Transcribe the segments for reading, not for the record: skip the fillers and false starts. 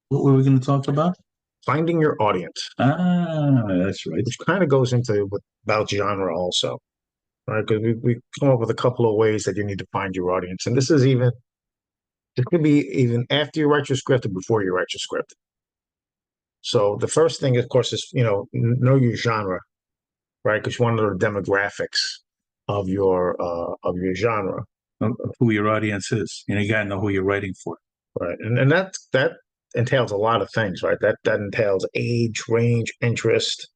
What were we going to talk about? Finding your audience, That's right. which kind of goes into about genre also, right? Because we come up with a couple of ways that you need to find your audience, and this could be even after you write your script or before you write your script. So the first thing, of course, is know your genre, right? Because you want to know the demographics of your genre, Of who your audience is. You got to know who you're writing for. right? And that entails a lot of things, right? That entails age, range, interest,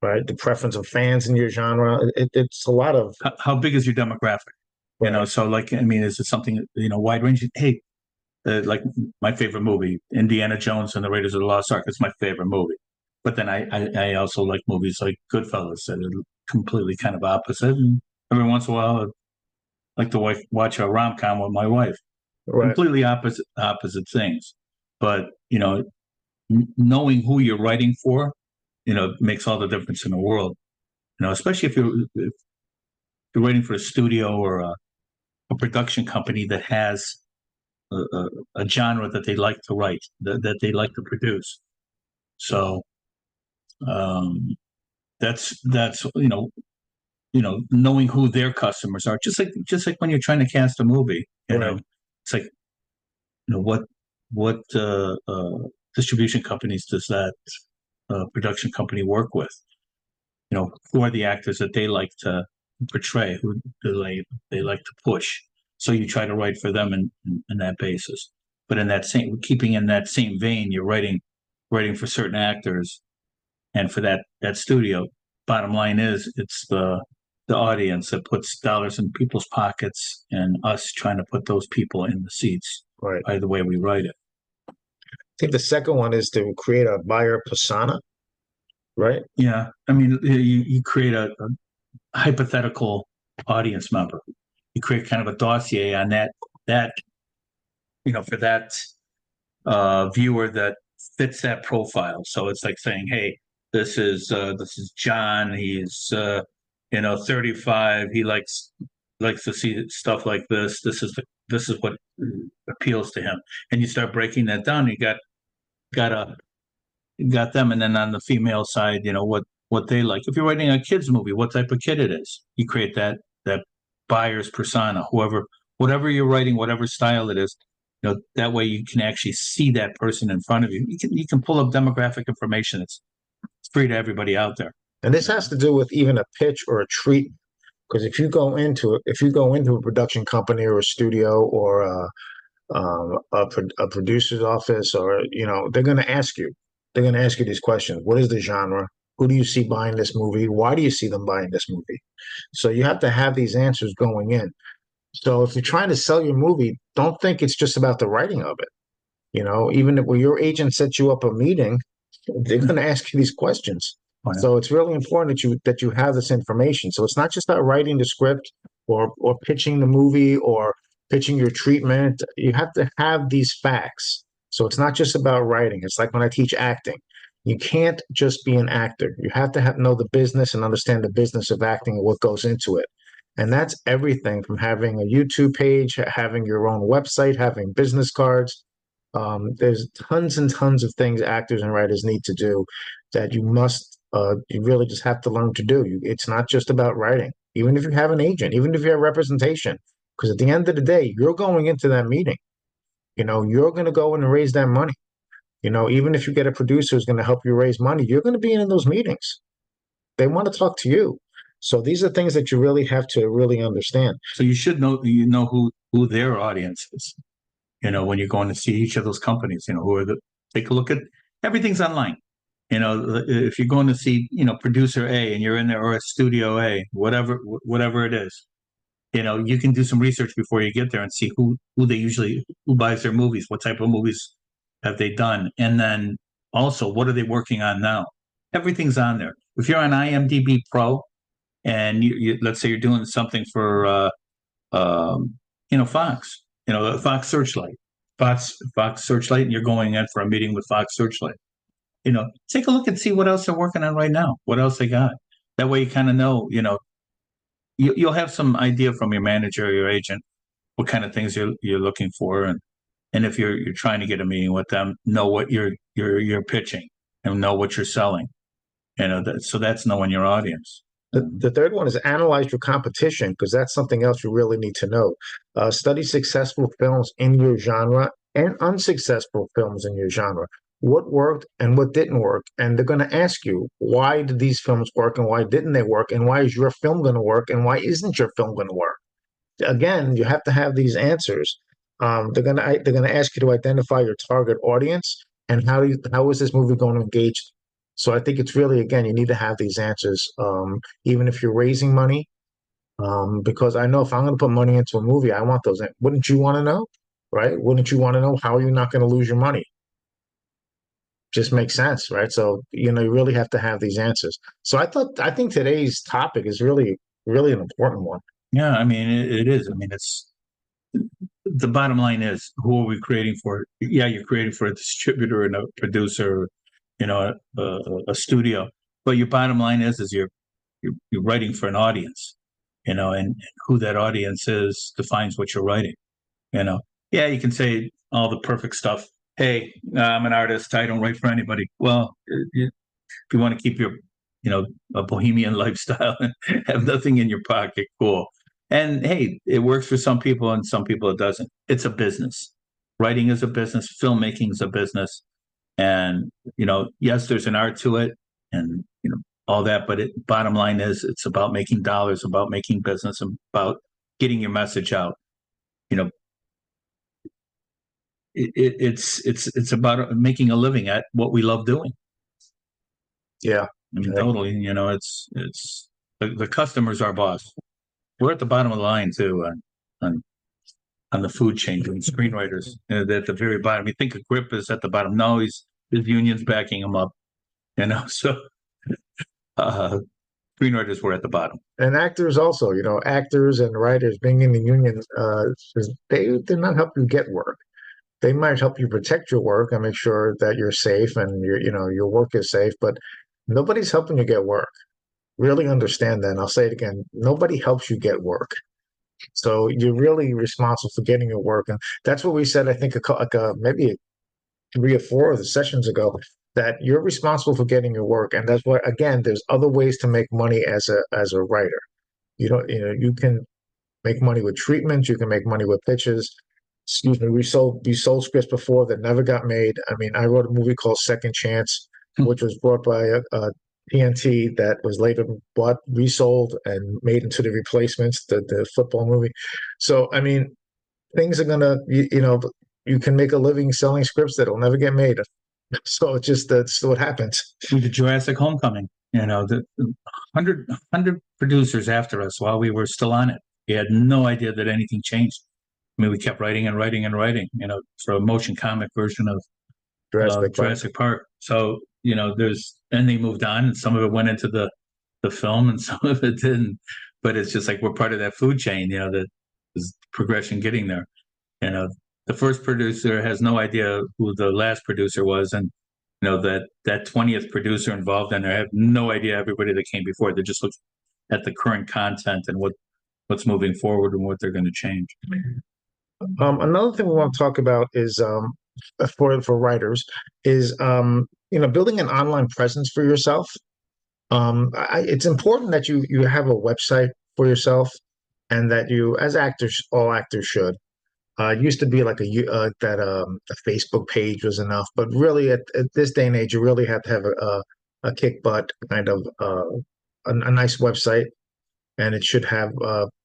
right? The preference of fans in your genre. It's a lot of How big is your demographic? right, So like, I mean, is it something, wide ranging? Hey, like my favorite movie, Indiana Jones and the Raiders of the Lost Ark. It's my favorite movie. But then I also like movies like Goodfellas that are completely kind of opposite. And every once in a while, I like to watch a rom com with my wife. right, Completely opposite things. But knowing who you're writing for, makes all the difference in the world. Especially if you're writing for a studio or a production company that has a genre that they like to write, that they like to produce. So um, that's knowing who their customers are, just like when you're trying to cast a movie. right. It's like what distribution companies does that production company work with? Who are the actors that they like to portray? Who do they like to push? So you try to write for them in that basis. But in that same keeping in that same vein, you're writing for certain actors and for that studio. Bottom line is it's the audience that puts dollars in people's pockets and us trying to put those people in the seats Right. by the way we write it. I think the second one is to create a buyer persona, right? Yeah. I mean, you create a hypothetical audience member. You create kind of a dossier on that for that viewer that fits that profile. So it's like saying, hey, this is John. He's 35. He likes to see stuff like this. This is what appeals to him. And you start breaking that down. Got a got them, and then on the female side, what they like. If you're writing a kids movie, what type of kid it is, you create that buyer's persona, whatever you're writing, whatever style it is. That way you can actually see that person in front of you. You can pull up demographic information. It's free to everybody out there. And this has to do with even a pitch or a treat. Because if you go into a production company or a studio or a producer's office, or they're going to ask you these questions. What is the genre? Who do you see buying this movie? Why do you see them buying this movie? So you have to have these answers going in. So if you're trying to sell your movie, don't think it's just about the writing of it. Even if your agent sets you up a meeting, they're going to ask you these questions. Oh, yeah. So it's really important that you have this information. So it's not just about writing the script or pitching the movie or pitching your treatment. You have to have these facts. So it's not just about writing. It's like when I teach acting. You can't just be an actor. You have to know the business and understand the business of acting and what goes into it. And that's everything from having a YouTube page, having your own website, having business cards. There's tons and tons of things actors and writers need to do that you really just have to learn to do. It's not just about writing, even if you have an agent, even if you have representation, because at the end of the day, you're going into that meeting. You're going to go in and raise that money. Even if you get a producer who's going to help you raise money, you're going to be in those meetings. They want to talk to you. So these are things that you really have to really understand. So you should know who their audience is. When you're going to see each of those companies, take a look at everything's online. If you're going to see, producer A and you're in there, or a studio A, whatever it is, you can do some research before you get there and see who buys their movies, what type of movies have they done, and then also what are they working on now. Everything's on there. If you're on IMDb Pro and let's say you're doing something for Fox, Fox Searchlight, Fox Searchlight, and you're going in for a meeting with Fox Searchlight. Take a look and see what else they're working on right now, what else they got. That way you kind of know, you'll have some idea from your manager or your agent what kind of things you're looking for, and And if you're trying to get a meeting with them, know what you're pitching and know what you're selling. So that's knowing your audience. The third one is analyze your competition, because that's something else you really need to know. Study successful films in your genre and unsuccessful films in your genre. What worked and what didn't work. And they're going to ask you, why did these films work and why didn't they work? And why is your film going to work and why isn't your film going to work? Again, you have to have these answers. They're gonna ask you to identify your target audience and how is this movie going to engage them? So I think it's really, again, you need to have these answers, even if you're raising money, because I know if I'm going to put money into a movie, I want those. Wouldn't you want to know, right? Wouldn't you want to know how you're not going to lose your money? Just makes sense, right? So you really have to have these answers. So I think today's topic is really, really an important one. Yeah, I mean, it is. I mean, it's the bottom line is, who are we creating for? Yeah, you're creating for a distributor and a producer, a studio. But your bottom line is you're writing for an audience, and who that audience is defines what you're writing. Yeah, you can say all the perfect stuff. Hey, I'm an artist. I don't write for anybody. Well, if you want to keep your, a bohemian lifestyle and have nothing in your pocket, cool. And hey, it works for some people and some people it doesn't. It's a business. Writing is a business. Filmmaking is a business. And, yes, there's an art to it and, all that. But bottom line is it's about making dollars, about making business, about getting your message out. It's about making a living at what we love doing. Yeah. I mean, totally. It's the customer's our boss. We're at the bottom of the line too on the food chain doing screenwriters at the very bottom. You think Agrippa is at the bottom? No, his union's backing him up. So screenwriters were at the bottom. And actors also, actors and writers being in the union, they're not helping you get work. They might help you protect your work and make sure that you're safe and your work is safe, but nobody's helping you get work. Really understand that. And I'll say it again. Nobody helps you get work. So you're really responsible for getting your work. And that's what we said, I think, maybe 3 or 4 of the sessions ago, that you're responsible for getting your work. And that's why, again, there's other ways to make money as a writer. You can make money with treatments. You can make money with pitches. Excuse me. We sold scripts before that never got made. I mean, I wrote a movie called Second Chance, which was brought by TNT, that was later bought, resold, and made into The Replacements, the football movie. So, I mean, things are gonna, you can make a living selling scripts that'll never get made. So that's what happens. With the Jurassic Homecoming, the 100 producers after us while we were still on it. We had no idea that anything changed. I mean, we kept writing and writing and writing, for a motion comic version of Jurassic Park. So, and they moved on, and some of it went into the film and some of it didn't. But it's just like we're part of that food chain, that is progression getting there. The first producer has no idea who the last producer was, and that 20th producer involved in there have no idea everybody that came before. They just look at the current content and what's moving forward and what they're going to change. Another thing we want to talk about is for writers is building an online presence for yourself. It's important that you have a website for yourself, and that you, as actors, all actors should. It used to be like a Facebook page was enough, but really at this day and age, you really have to have a kick butt kind of a nice website, and it should have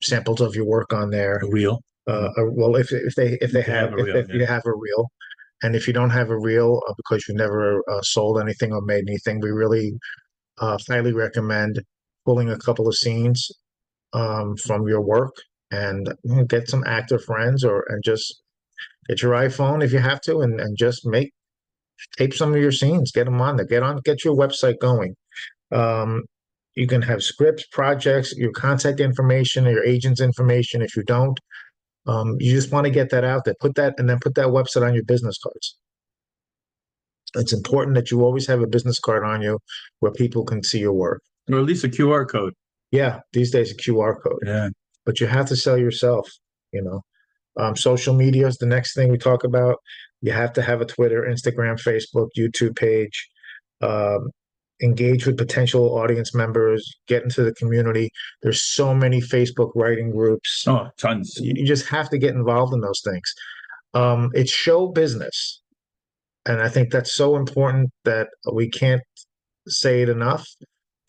samples of your work on there. A reel. Well, if you have a reel, and if you don't have a reel because you never sold anything or made anything, we really highly recommend pulling a couple of scenes from your work and get some actor friends and just get your iPhone if you have to, and just tape some of your scenes, get them on there, get your website going. You can have scripts, projects, your contact information, or your agent's information. If you don't, you just want to get that out there, put that website on your business cards. It's important that you always have a business card on you where people can see your work. Or at least a QR code. Yeah, these days a QR code. Yeah. But you have to sell yourself, Social media is the next thing we talk about. You have to have a Twitter, Instagram, Facebook, YouTube page. Um, Engage with potential audience members, get into the community. There's so many Facebook writing groups. Oh, tons. You just have to get involved in those things. It's show business. And I think that's so important that we can't say it enough.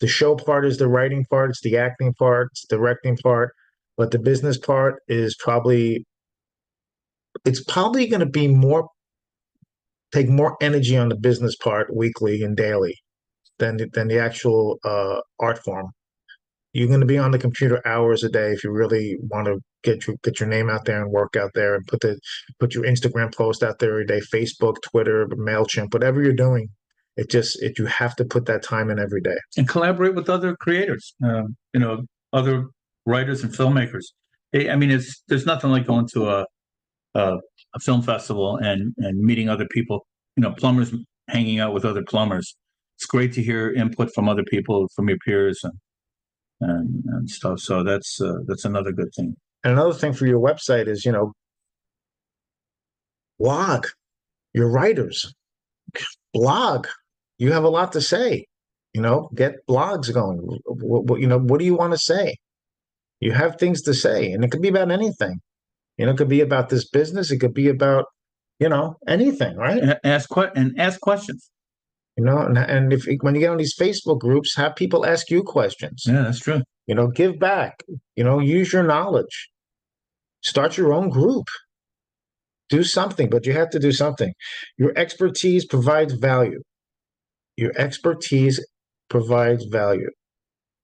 The show part is the writing part, it's the acting part, it's the directing part, but the business part is probably going to be more take more energy on the business part weekly and daily than the actual art form. You're going to be on the computer hours a day if you really want to get your name out there and work out there and put your Instagram post out there every day, Facebook, Twitter, MailChimp, whatever you're doing. You have to put that time in every day and collaborate with other creators, other writers and filmmakers. I mean, there's nothing like going to a film festival and meeting other people. Plumbers hanging out with other plumbers. It's great to hear input from other people, from your peers, and stuff. So that's another good thing. And another thing for your website is, blog. Your writers, blog. You have a lot to say. Get blogs going. What do you want to say? You have things to say, and it could be about anything. It could be about this business. It could be about, anything, right? Ask questions. And if when you get on these Facebook groups, have people ask you questions. Yeah, that's true. Give back. Use your knowledge. Start your own group. Do something, but you have to do something. Your expertise provides value. Your expertise provides value.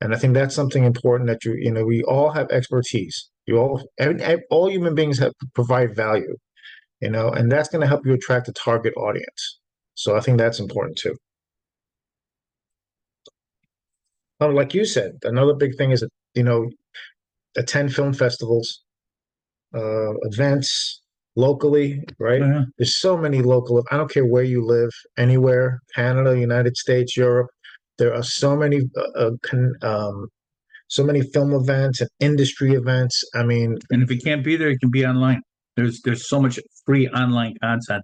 And I think that's something important that we all have expertise. All human beings provide value, and that's going to help you attract a target audience. So I think that's important too. Like you said, another big thing is, attend film festivals, events locally, right? Yeah. There's so many local, I don't care where you live, anywhere, Canada, United States, Europe, there are so many film events and industry events. I mean, and if you can't be there, you can be online. There's so much free online content,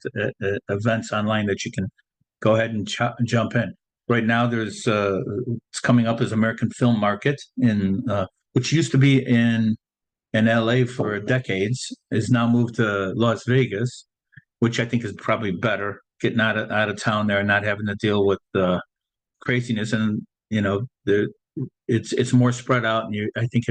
events online that you can go ahead and jump in. Right now, it's coming up as American Film Market which used to be in LA for decades, is now moved to Las Vegas, which I think is probably better, getting out of town there and not having to deal with the craziness. And it's more spread out, and I think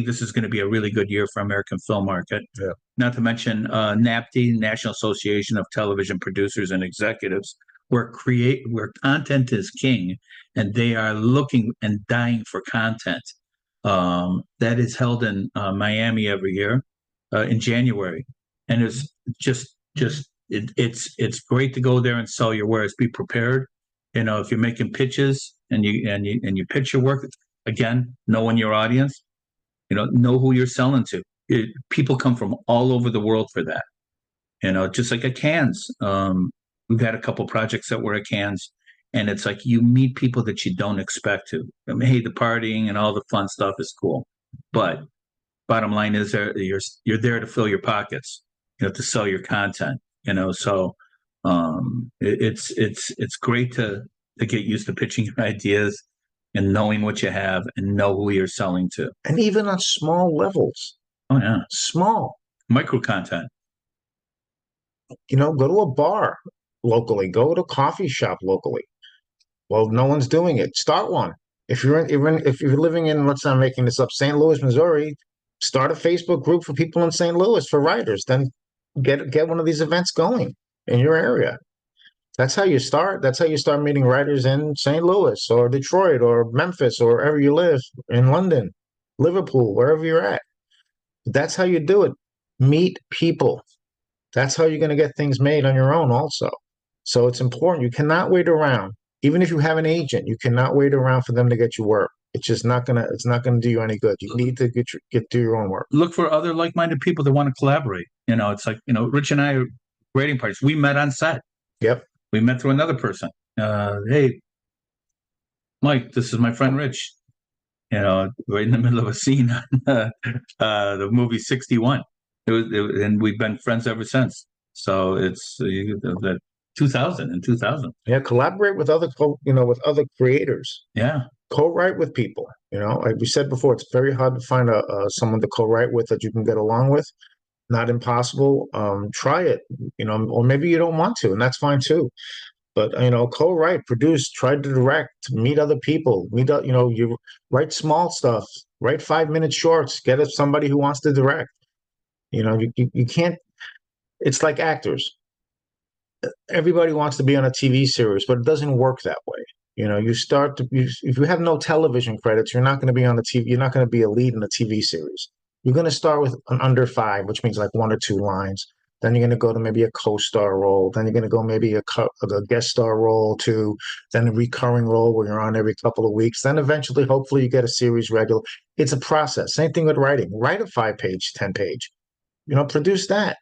this is going to be a really good year for American Film Market. Yeah. Not to mention NAPTE, National Association of Television Producers and Executives, where content is king, and they are looking and dying for content. That is held in Miami every year in January, and it's it's great to go there and sell your wares. Be prepared. If you're making pitches and you pitch your work, again, knowing your audience, know who you're selling to. People come from all over the world for that. Just like at Cannes, we've had a couple projects that were at Cannes, and it's like you meet people that you don't expect to. I mean, hey, the partying and all the fun stuff is cool, but bottom line is you're there to fill your pockets, to sell your content. So it's great to get used to pitching your ideas and knowing what you have and know who you're selling to. And even on small levels. Oh yeah, small micro content. Go to a bar locally. Go to a coffee shop locally. Well, no one's doing it. Start one. If you're living in, let's say I'm making this up, St. Louis, Missouri, start a Facebook group for people in St. Louis, for writers. Then get one of these events going in your area. That's how you start. That's how you start meeting writers in St. Louis or Detroit or Memphis or wherever you live, in London, Liverpool, wherever you're at. That's how you do it. Meet people. That's how you're going to get things made on your own also. So it's important. You cannot wait around. Even if you have an agent, you cannot wait around for them to get you work. It's not gonna do you any good. You need to do your own work. Look for other like-minded people that want to collaborate. It's like, Rich and I are grading parties. We met on set. Yep. We met through another person. Hey, Mike, this is my friend Rich. Right in the middle of a scene on the movie 61. And we've been friends ever since. So it's the 2000 and 2000. Yeah, collaborate with with other creators. Yeah. Co-write with people. Like we said before, it's very hard to find someone to co-write with that you can get along with. Not impossible. Try it, or maybe you don't want to, and that's fine too. But co-write, produce, try to direct, meet other people, you write small stuff, write 5-minute shorts, get us somebody who wants to direct. You can't. It's like actors. Everybody wants to be on a TV series, but it doesn't work that way. If you have no television credits, you're not going to be on the TV. You're not going to be a lead in a TV series. You're going to start with an under 5, which means like 1 or 2 lines. Then you're going to go to maybe a co-star role. Then you're going to go maybe a guest star role too. Then a recurring role where you're on every couple of weeks. Then eventually, hopefully, you get a series regular. It's a process. Same thing with writing. Write a 5-page, 10-page. Produce that.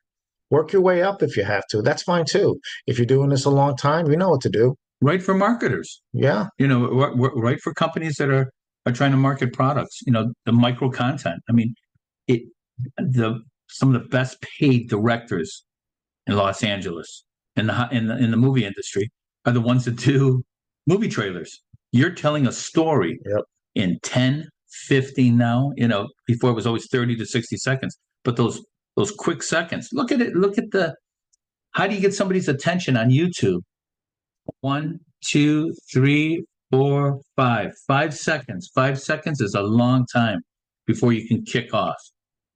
Work your way up if you have to. That's fine too. If you're doing this a long time, you know what to do. Write for marketers. Yeah. Write for companies that are trying to market products. The micro content. I mean, some of the best paid directors in Los Angeles in the movie industry are the ones that do movie trailers. You're telling a story in 10, 15 now. Before it was always 30 to 60 seconds. But those quick seconds. Look at it. How do you get somebody's attention on YouTube? 1, 2, 3, 4, 5. 5 seconds. 5 seconds is a long time before you can kick off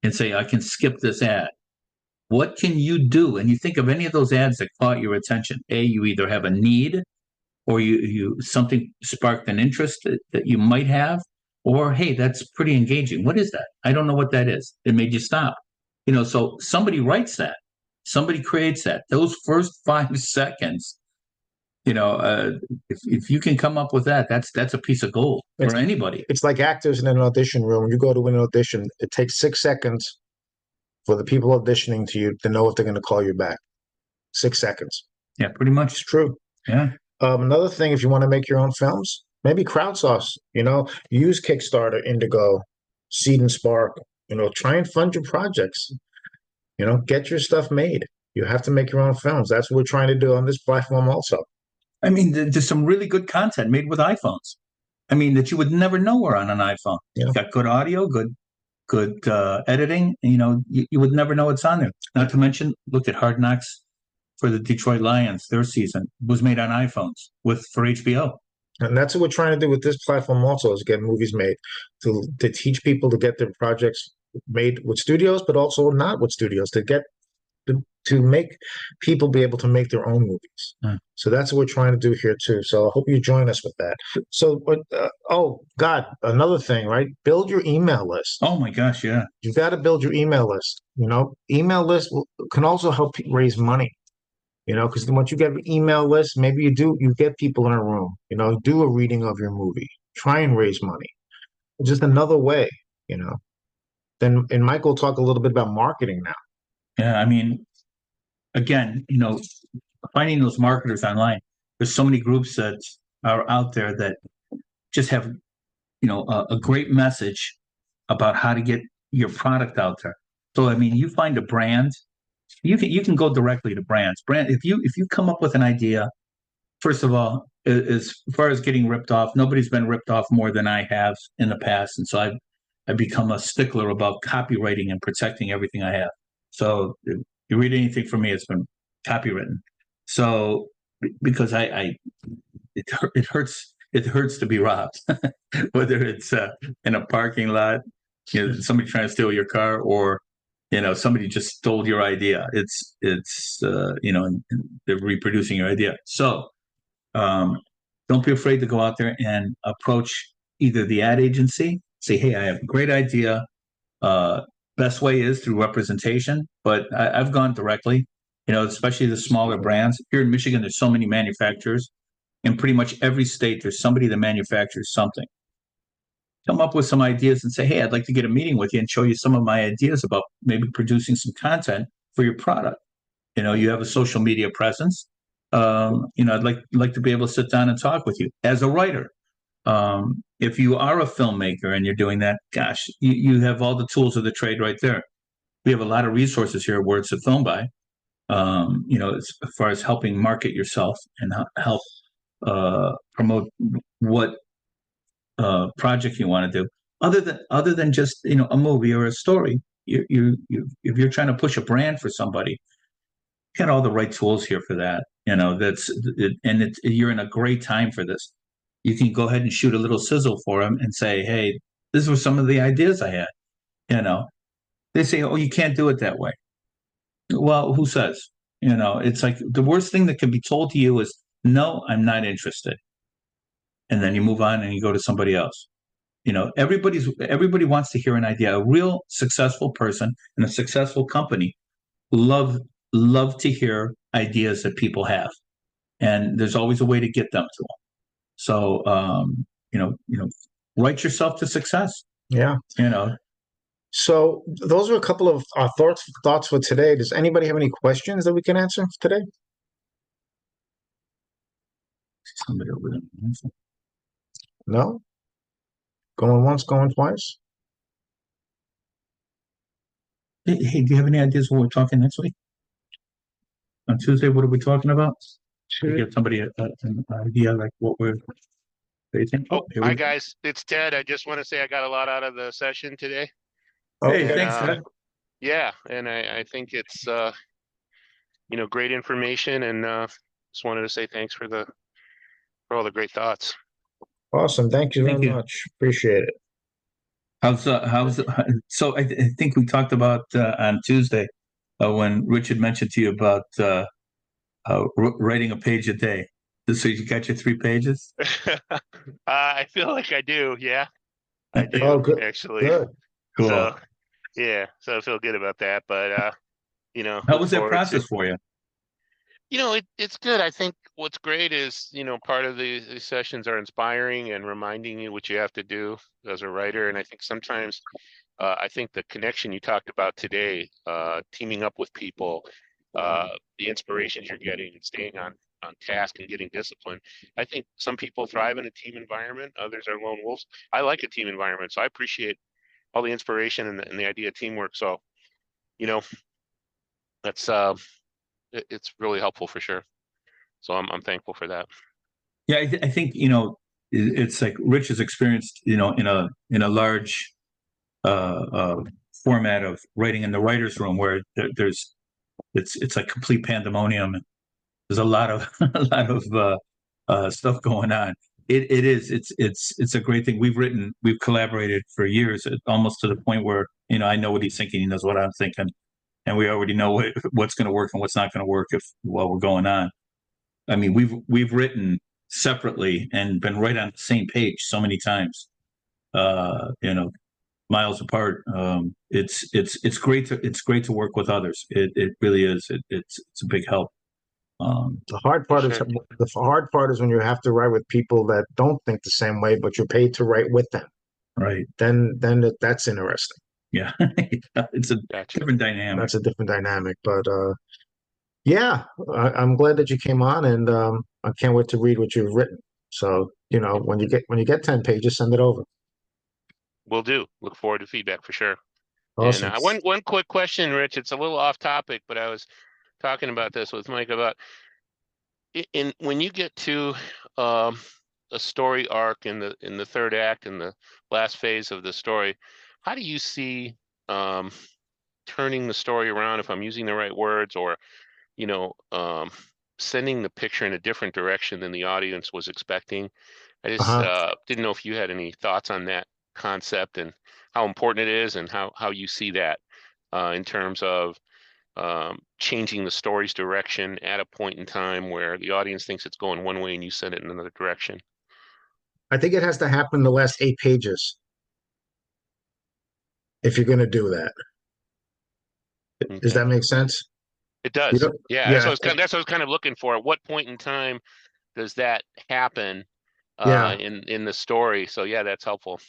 and say, I can skip this ad. What can you do? And you think of any of those ads that caught your attention. You either have a need, or you something sparked an interest that you might have, or hey, that's pretty engaging. What is that? I don't know what that is. It made you stop. So somebody writes that, somebody creates that. Those first 5 seconds, if you can come up with that, that's a piece of gold for anybody. It's like actors in an audition room. When you go to an audition, it takes 6 seconds for the people auditioning to you to know if they're going to call you back. 6 seconds. Yeah, pretty much. It's true. Yeah. Another thing, if you want to make your own films, maybe crowdsource. Use Kickstarter, Indigo, Seed and Spark. Try and fund your projects. Get your stuff made. You have to make your own films. That's what we're trying to do on this platform also. I mean, there's some really good content made with iPhones. I mean, that you would never know were on an iPhone. Yeah. It's got good audio, good editing. You would never know it's on there. Not to mention, look at Hard Knocks for the Detroit Lions. Their season was made on iPhones for HBO. And that's what we're trying to do with this platform also, is get movies made to teach people to get their projects made with studios, but also not with studios, to make people be able to make their own movies. So that's what we're trying to do here too. So I hope you join us with that. So, oh God, another thing, right? Build your email list. Oh my gosh, yeah. You've got to build your email list. Email list can also help raise money. Because once you get an email list, maybe you get people in a room, do a reading of your movie, try and raise money. Just another way, Then, and Mike will talk a little bit about marketing now. Yeah, I mean, again, finding those marketers online. There's so many groups that are out there that just have, a great message about how to get your product out there. So, I mean, you find a brand, you can go directly to brands. If you come up with an idea, first of all, as far as getting ripped off, nobody's been ripped off more than I have in the past, and so I've become a stickler about copywriting and protecting everything I have. So if you read anything from me, it's been copywritten. So because it hurts to be robbed, whether it's in a parking lot, somebody trying to steal your car, or somebody just stole your idea. It's they're reproducing your idea. So don't be afraid to go out there and approach either the ad agency, say, hey, I have a great idea. Best way is through representation, but I've gone directly, especially the smaller brands. Here in Michigan, there's so many manufacturers. In pretty much every state, there's somebody that manufactures something. Come up with some ideas and say, hey, I'd like to get a meeting with you and show you some of my ideas about maybe producing some content for your product. You have a social media presence. I'd like to be able to sit down and talk with you as a writer. If you are a filmmaker and you're doing that, gosh, you have all the tools of the trade right there. we have a lot of resources here at Words to Film By. As far as helping market yourself and help promote what project you want to do, other than just a movie or a story. If you're trying to push a brand for somebody, you got all the right tools here for that. You're in a great time for this. You can go ahead and shoot a little sizzle for them and say, hey, this were some of the ideas I had. They say, oh, you can't do it that way. Well, who says? It's like the worst thing that can be told to you is, no, I'm not interested. And then you move on and you go to somebody else. Everybody wants to hear an idea. A real successful person and a successful company love to hear ideas that people have. And there's always a way to get them to them. So, write yourself to success. Yeah. So those are a couple of our thoughts for today. Does anybody have any questions that we can answer today? Somebody over there. No? Going once, going twice? Hey, do you have any ideas what we're talking next week? On Tuesday, what are we talking about? To give somebody an idea like what we're facing. Hi guys, it's Ted. I just want to say I got a lot out of the session today. Hey, thanks, Ted. Yeah, and I think it's great information, and just wanted to say thanks for all the great thoughts. Awesome. Thank you very much. Appreciate it. So I think we talked about on Tuesday when Richard mentioned to you about writing a page a day. So you got your 3 pages? I feel like I do. Yeah, I do. Oh, good. Actually. Good. Cool. So, yeah, so I feel good about that. But how was that process for you? It's good. I think what's great is, part of these sessions are inspiring and reminding you what you have to do as a writer. And I think sometimes, I think the connection you talked about today, teaming up with people, the inspirations you're getting and staying on task and getting discipline. I think some people thrive in a team environment. Others are lone wolves. I like a team environment, so I appreciate all the inspiration and the idea of teamwork. So, that's it's really helpful for sure. So I'm thankful for that. Yeah, I think it's like Rich has experienced in a large format of writing in the writer's room where it's like complete pandemonium. There's a lot of stuff going on. It's a great thing. We've collaborated for years, almost to the point where I know what he's thinking, he knows what I'm thinking, and we already know what's going to work and what's not going to work while we're going on. I mean, we've written separately and been right on the same page so many times, miles apart. It's great to work with others. It really is. It's a big help. The hard part is when you have to write with people that don't think the same way, but you're paid to write with them. Right. Then that's interesting. Yeah, it's a different dynamic. That's a different dynamic, but yeah, I'm glad that you came on, and I can't wait to read what you've written. So when you get 10 pages, send it over. Will do. Look forward to feedback for sure. Awesome. And one quick question, Rich. It's a little off topic, but I was talking about this with Mike about when you get to a story arc in the third act, in the last phase of the story, how do you see turning the story around, if I'm using the right words, or sending the picture in a different direction than the audience was expecting? I just didn't know if you had any thoughts on that concept and how important it is, and how you see that in terms of changing the story's direction at a point in time where the audience thinks it's going one way and you send it in another direction. I think it has to happen in the last 8 pages if you're going to do that. Okay. Does that make sense? It does. Yeah. That's what I was kind of looking for. At what point in time does that happen in the story? So yeah, that's helpful.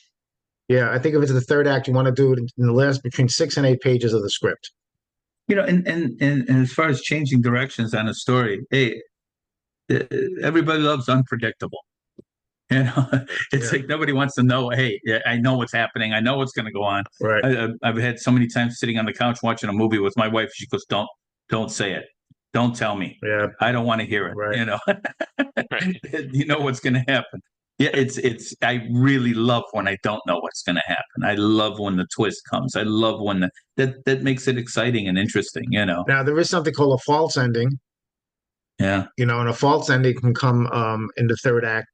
Yeah, I think if it's the third act, you want to do it in the last between 6 and 8 pages of the script. And as far as changing directions on a story, hey, everybody loves unpredictable. You know, it's Yeah. like nobody wants to know. Hey, yeah, I know what's happening. I know what's going to go on. Right. I've had so many times sitting on the couch watching a movie with my wife. She goes, don't say it. Don't tell me. Yeah. I don't want to hear it." Right. You know, Right. you know what's going to happen. Yeah, it's. I really love when I don't know what's going to happen. I love when the twist comes. I love when that makes it exciting and interesting. You know. Now there is something called a false ending, Yeah. and a false ending can come in the third act,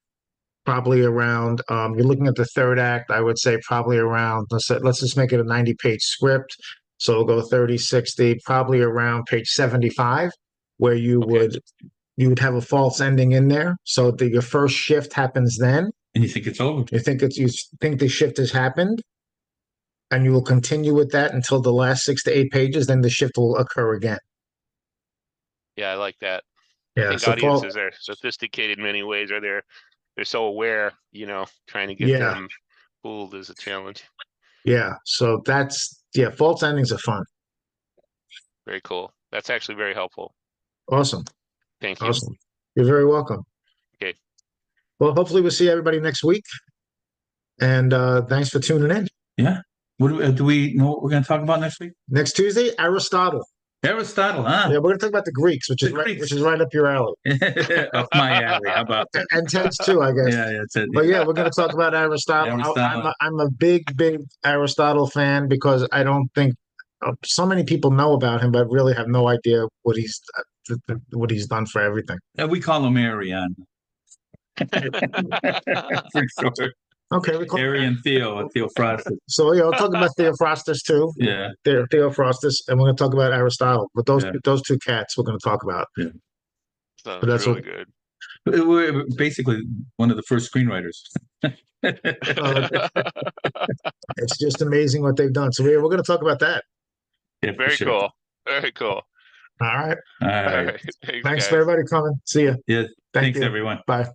probably around you're looking at the third act, I would say probably around, let's just make it a 90-page script. So we'll go 30, 60, probably around page 75, where you Okay. would have a false ending in there. So your first shift happens then. And you think it's over. You think the shift has happened, and you will continue with that until the last 6 to 8 pages, then the shift will occur again. Yeah, I like that. I Yeah. think So audiences are sophisticated in many ways, or they're so aware, trying to get Yeah. them fooled is a challenge. yeah. So false endings are fun. Very cool. That's actually very helpful. Awesome. Thank you. Awesome. You're very welcome. Okay. Well, hopefully we'll see everybody next week. And thanks for tuning in. Yeah. What do we know what we're going to talk about next week? Next Tuesday, Aristotle. Aristotle, Yeah, huh? we're going to talk about the Greeks, which The is right, Greeks. which is right up your alley, Up my alley. How about that? and Ted's too, I guess. Yeah, that's it. But yeah, we're going to talk about Aristotle. Aristotle. I'm a big Aristotle fan because I don't think so many people know about him, but really have no idea what he's done for everything. And we call him Arian. For sure. Okay, we call Arian Theophrastus. So we'll talk about Theophrastus too. Yeah. Theophrastus, and we're going to talk about Aristotle. But those Yeah. those two cats we're going to talk about. Sounds But that's really what- good. We're basically one of the first screenwriters. It's just amazing what they've done. So we're going to talk about that. Yeah, for Very sure. cool. Very cool. All right. All All right. right. Thanks, Thanks guys. for everybody coming. See you. Yeah. Thank Thanks, you. everyone. Bye.